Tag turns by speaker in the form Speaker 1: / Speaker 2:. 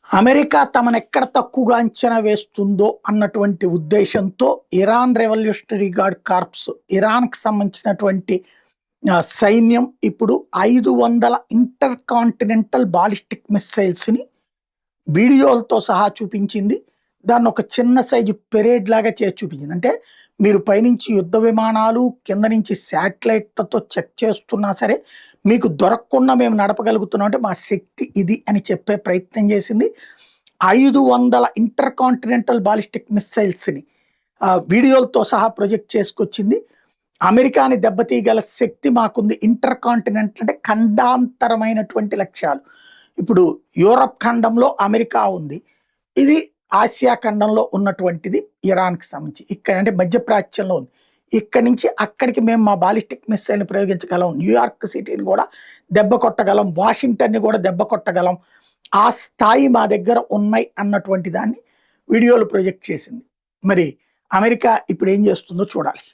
Speaker 1: America తమనెక్కడ తక్కువగా అంచనా వేస్తుందో అన్నటువంటి ఉద్దేశంతో ఇరాన్ రెవల్యూషనరీ గార్డ్ కార్ప్స్ ఇరాన్‌కి సంబంధించినటువంటి సైన్యం ఇప్పుడు 500 ఇంటర్ కాంటినెంటల్ బాలిస్టిక్ మిస్సైల్స్‌ని వీడియోలతో సహా చూపించింది. దాన్ని ఒక చిన్న సైజు పెరేడ్ లాగా చేసి చూపించింది. అంటే మీరు పైనుంచి యుద్ధ విమానాలు, కింద నుంచి శాటిలైట్‌లతో చెక్ చేస్తున్నా సరే, మీకు దొరకకుండా మేము నడపగలుగుతున్నాం అంటే మా శక్తి ఇది అని చెప్పే ప్రయత్నం చేసింది. 500 ఇంటర్ కాంటినెంటల్ బాలిస్టిక్ మిస్సైల్స్‌ని వీడియోలతో సహా ప్రొజెక్ట్ చేసుకొచ్చింది. అమెరికాని దెబ్బతీయగల శక్తి మాకుంది. ఇంటర్ కాంటినెంటల్ అంటే ఖండాంతరమైనటువంటి లక్ష్యాలు. ఇప్పుడు యూరప్ ఖండంలో అమెరికా ఉంది. ఇది ఆసియా ఖండంలో ఉన్నటువంటిది ఇరాన్‌కి సంబంధించి. ఇక్కడ అంటే మధ్యప్రాచ్యంలో ఉంది. ఇక్కడి నుంచి అక్కడికి మేము మా బాలిస్టిక్ మిస్సైల్‌ని ప్రయోగించగలం. న్యూయార్క్ సిటీని కూడా దెబ్బ కొట్టగలం. వాషింగ్టన్‌ని కూడా దెబ్బ కొట్టగలం. ఆ స్థాయి మా దగ్గర ఉన్నాయి అన్నటువంటి దాన్ని వీడియోలు ప్రొజెక్ట్ చేసింది. మరి అమెరికా ఇప్పుడు ఏం చేస్తుందో చూడాలి.